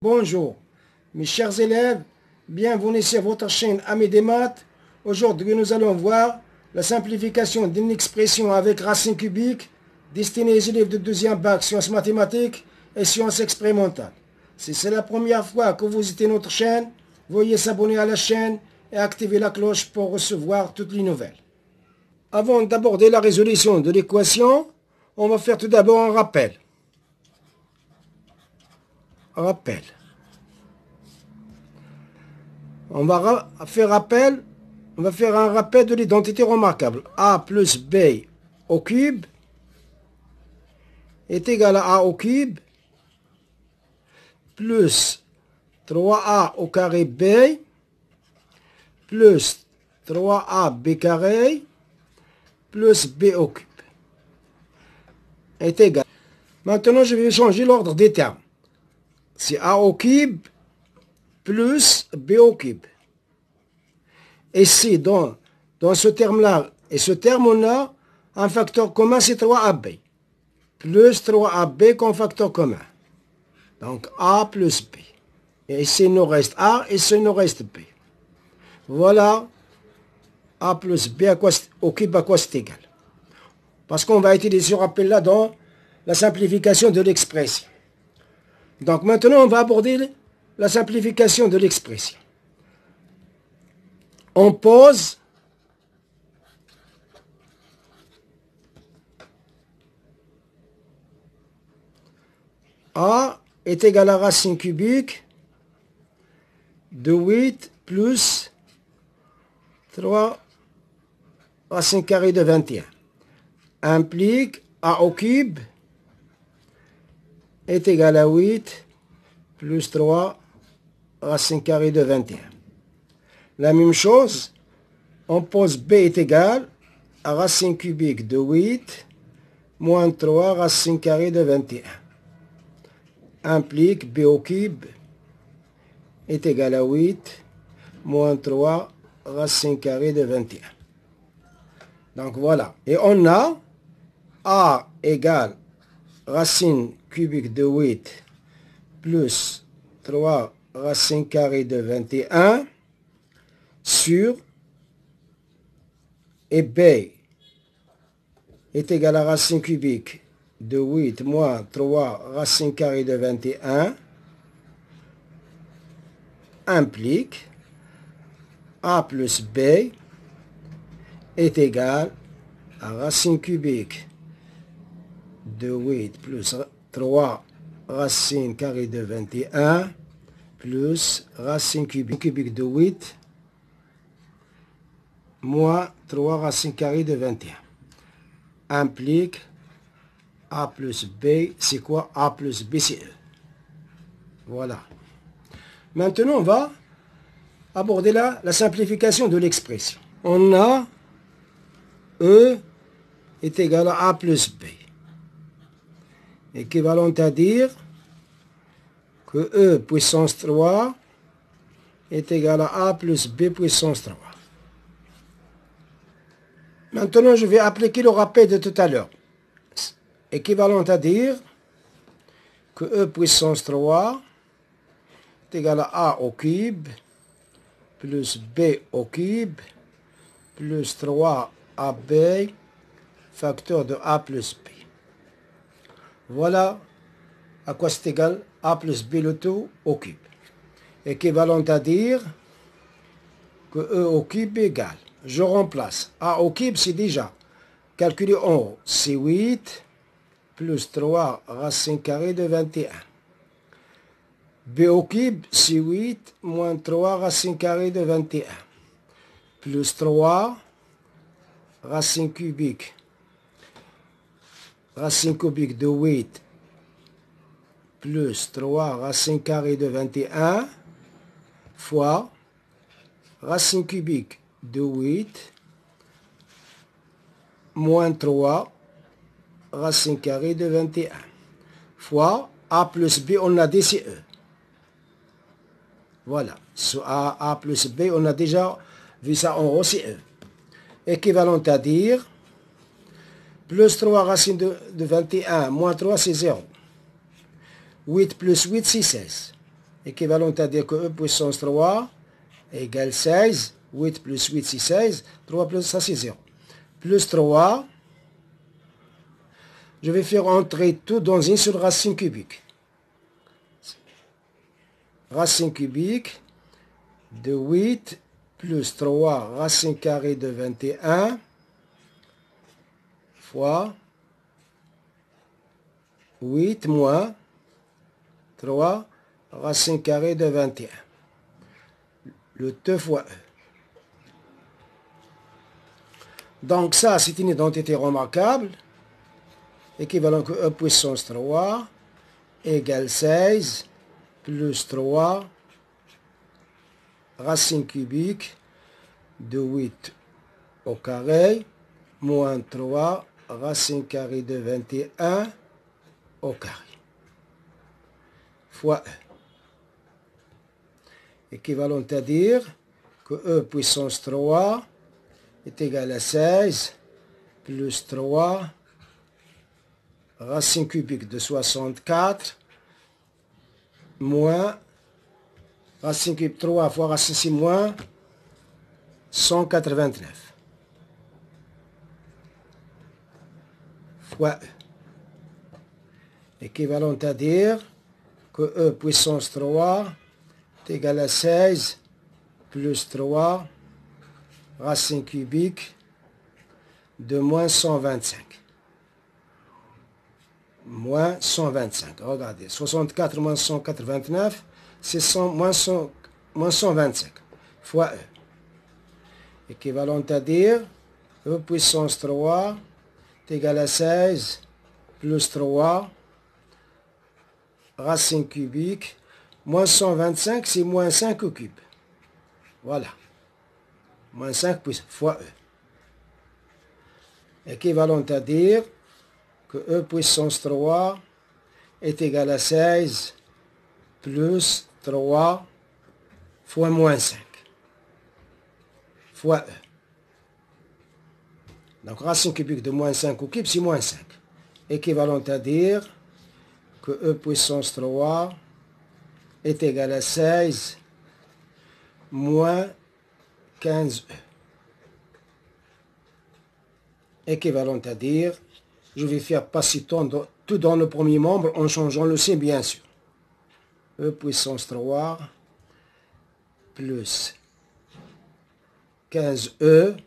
Bonjour, mes chers élèves, bienvenue sur votre chaîne Amis des maths. Aujourd'hui, nous allons voir la simplification d'une expression avec racine cubique destinée aux élèves de deuxième bac sciences mathématiques et sciences expérimentales. Si c'est la première fois que vous visitez notre chaîne, veuillez s'abonner à la chaîne et activer la cloche pour recevoir toutes les nouvelles. Avant d'aborder la résolution de l'équation, on va faire tout d'abord un rappel. On va faire un rappel de l'identité remarquable. A plus B au cube est égal à A au cube plus 3A au carré B plus 3AB carré plus B au cube est égal. Maintenant, je vais changer l'ordre des termes. C'est A au cube plus B au cube. Et si dans ce terme-là et ce terme, on a un facteur commun, c'est 3AB. Plus 3AB comme facteur commun. Donc A plus B. Et ici, il nous reste A et ici, il nous reste B. Voilà A plus B au cube à quoi c'est égal. Parce qu'on va utiliser ce rappel-là dans la simplification de l'expression. Donc maintenant, on va aborder la simplification de l'expression. On pose A est égal à racine cubique de 8 plus 3 racine carrée de 21. Implique A au cube est égal à 8 plus 3 racine carrée de 21. La même chose, on pose B est égal à racine cubique de 8 moins 3 racine carrée de 21. Implique B au cube est égal à 8 moins 3 racine carrée de 21. Donc voilà. Et on a A égale racine cubique de 8 plus 3 racine carrée de 21 sur et B est égal à racine cubique de 8 moins 3 racine carrée de 21 implique A plus B est égal à racine cubique de 8 plus 3 racine carrée de 21 plus racine cubique de 8 moins 3 racine carrée de 21 implique A plus B, c'est quoi? A plus B, c'est E. Voilà. Maintenant, on va aborder la simplification de l'expression. On a E est égal à A plus B. Équivalent à dire que E puissance 3 est égal à A plus B puissance 3. Maintenant, je vais appliquer le rappel de tout à l'heure. Équivalent à dire que E puissance 3 est égal à A au cube plus B au cube plus 3AB facteur de A plus B. Voilà à quoi c'est égal A plus B le tout au cube. Équivalent à dire que E au cube égale. Je remplace. A au cube, c'est déjà calculé en haut. C'est 8 plus 3 racine carrée de 21. B au cube, c'est 8 moins 3 racine carrée de 21. Plus 3 racine cubique. Racine cubique de 8 plus 3 racine carrée de 21 fois racine cubique de 8 moins 3 racine carrée de 21 fois A plus B, on a dit c'est E. Voilà. Sur A plus B, on a déjà vu ça en haut, c'est E. Équivalent à dire plus 3 racine de 21 moins 3, c'est 0. 8 plus 8, c'est 16. équivalent à dire que E puissance 3 égale 16. 8 plus 8, c'est 16. 3 plus ça, c'est 0. Plus 3. Je vais faire entrer tout dans une seule racine cubique. Racine cubique de 8 plus 3 racine carrée de 21 fois 8 moins 3 racine carrée de 21. Le 2 fois E. Donc ça, c'est une identité remarquable. Équivalent que E puissance 3 égale 16 plus 3 racine cubique de 8 au carré moins 3 racine carrée de 21 au carré fois E. Équivalent à dire que E puissance 3 est égal à 16 plus 3 racine cubique de 64 moins racine cubique 3 fois racine 6 moins 189 fois E. Équivalent à dire que E puissance 3 est égal à 16 plus 3 racine cubique de moins 125. Moins 125. Regardez, 64 moins 189, c'est moins 125 fois E. Équivalent à dire E puissance 3 est égal à 16 plus 3 racine cubique. Moins 125, c'est moins 5 au cube. Voilà. Moins 5 fois E. Équivalent à dire que E puissance 3 est égal à 16 plus 3 fois moins 5 fois E. Donc racine cubique de moins 5 au cube, c'est moins 5. Équivalent à dire que E puissance 3 est égal à 16 moins 15E. Équivalent à dire, je vais faire passer tout dans le premier membre en changeant le signe, bien sûr. E puissance 3 plus 15E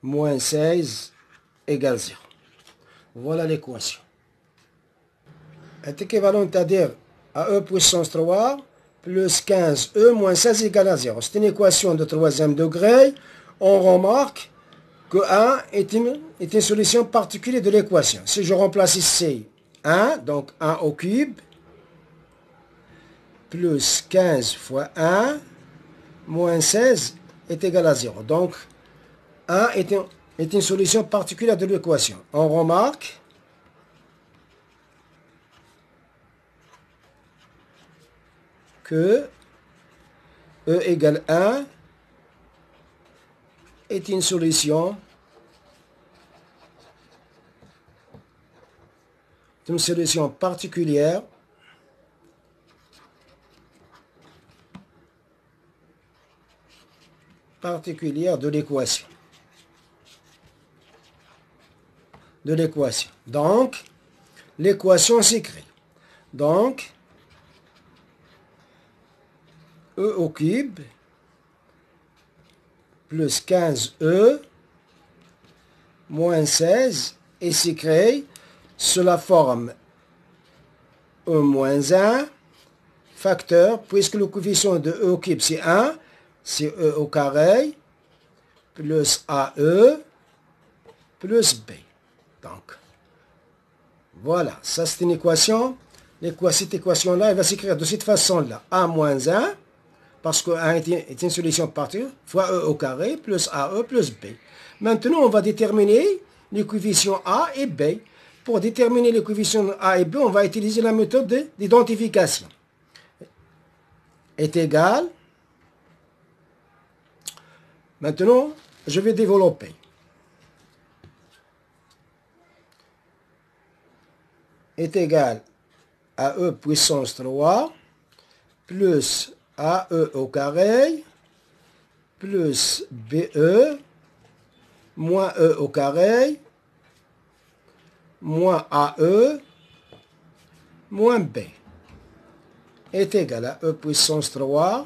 moins 16 égale 0. Voilà l'équation. Est équivalent à dire à E puissance 3 plus 15E moins 16 égale à 0. C'est une équation de troisième degré. On remarque que 1 est une solution particulière de l'équation. Si je remplace ici 1, donc 1 au cube, plus 15 fois 1, moins 16 est égal à 0. Donc, 1 est une solution particulière de l'équation. On remarque que E égale 1 est une solution particulière de l'équation. Donc, l'équation s'écrit. Donc, E au cube plus 15E moins 16 et s'écrit sous la forme E moins 1 facteur, puisque le coefficient de E au cube c'est 1, c'est E au carré plus AE plus B. Donc, voilà, ça c'est une équation. Cette équation-là, elle va s'écrire de cette façon-là. A moins 1, parce que 1 est une solution particulière, fois E au carré plus AE plus B. Maintenant, on va déterminer les coefficients A et B. Pour déterminer les coefficients A et B, on va utiliser la méthode d'identification. Est égal. Maintenant, je vais développer. Est égal à E puissance 3 plus AE au carré plus BE moins E au carré moins AE moins B est égal à E puissance 3.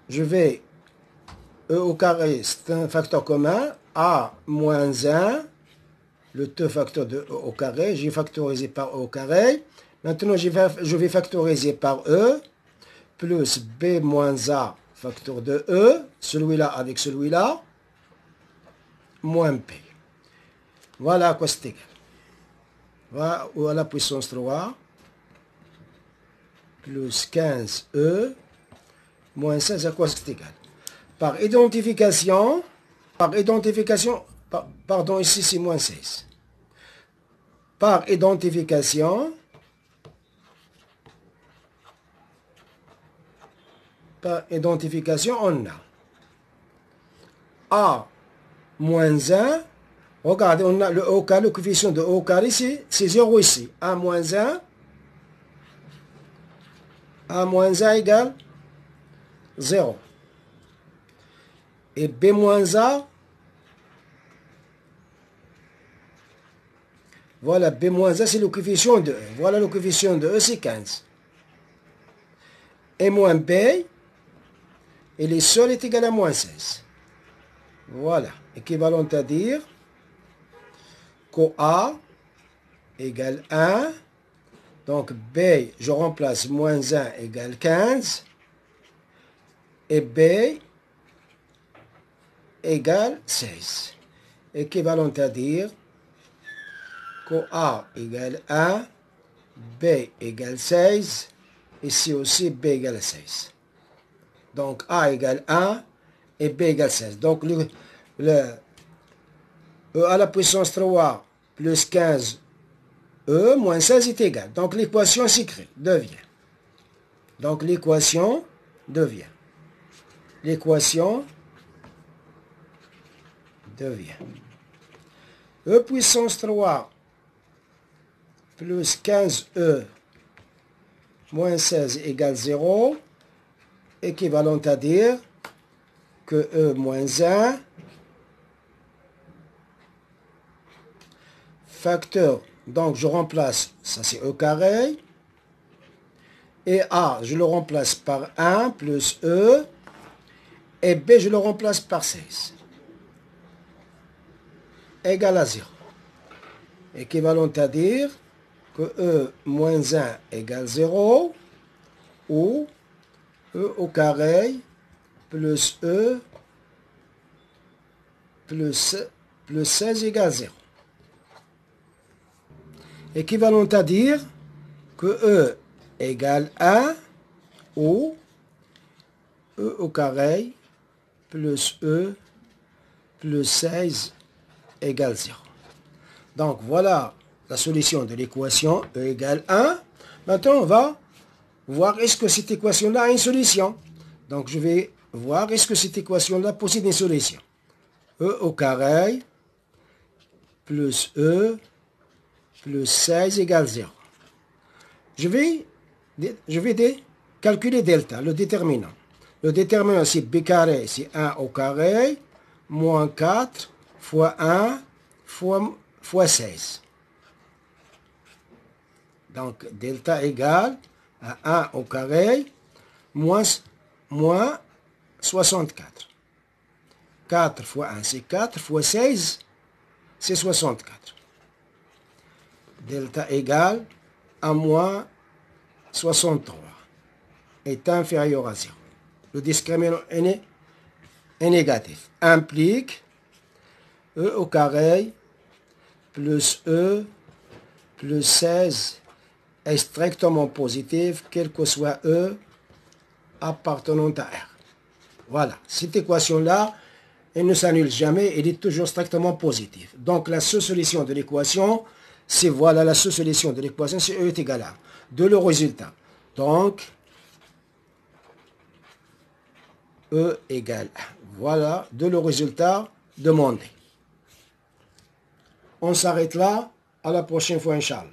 Je vais, E au carré, c'est un facteur commun, A moins 1, le 2 facteur de E au carré, j'ai factorisé par E au carré. Maintenant, je vais factoriser par E, plus B moins A, facteur de E, celui-là avec celui-là, moins P. Voilà à quoi c'est égal. Voilà puissance 3, plus 15E, moins 16, à quoi c'est égal. Par identification, pardon, ici c'est moins 16. Par identification, on a A moins 1. Regardez, on a le E au carré, le coefficient de E au carré ici, c'est 0 ici. A moins 1. A moins 1 égale 0. Et B moins A, voilà, B moins A, c'est le coefficient de E. Voilà, le coefficient de E, c'est 15. Et moins B, et les seuls est égal à moins 16. Voilà, équivalent à dire que A égale 1. Donc B, je remplace moins 1 égale 15. Et B égale 16. Équivalent à dire que A égale 1, B égale 16, ici aussi B égale 16. Donc A égale 1 et B égale 16. Donc le E à la puissance 3 plus 15 E moins 16 est égal. Donc l'équation s'écrit, devient. Donc l'équation devient. L'équation devient. E puissance 3 plus 15E moins 16 égale 0, équivalent à dire que E moins 1 facteur, donc je remplace, ça c'est E carré, et A, je le remplace par 1 plus E, et B, je le remplace par 16, égal à 0. Équivalent à dire que E moins 1 égale 0, ou E au carré plus E plus 16 égale 0. Équivalent à dire que E égale 1 ou E au carré plus E plus 16 égale 0. Donc voilà la solution de l'équation E égale 1. Maintenant on va voir est-ce que cette équation-là a une solution. Donc je vais voir est-ce que cette équation-là possède une solution. E au carré plus E plus 16 égale 0. Je vais calculer delta, le déterminant. Le déterminant, c'est B carré, c'est 1 au carré, moins 4 fois 1 fois 16. Donc, delta égale à 1 au carré, moins 64. 4 fois 1, c'est 4, fois 16, c'est 64. Delta égale à moins 63 est inférieur à 0. Le discriminant est négatif. Implique E au carré plus E plus 16 est strictement positif, quel que soit E appartenant à R. Voilà, cette équation-là, elle ne s'annule jamais, elle est toujours strictement positive. Donc la seule solution de l'équation, c'est voilà la seule solution de l'équation, c'est E est égal à 1. De le résultat. Donc, E égale 1. Voilà, de le résultat demandé. On s'arrête là. À la prochaine fois, Inch'Allah.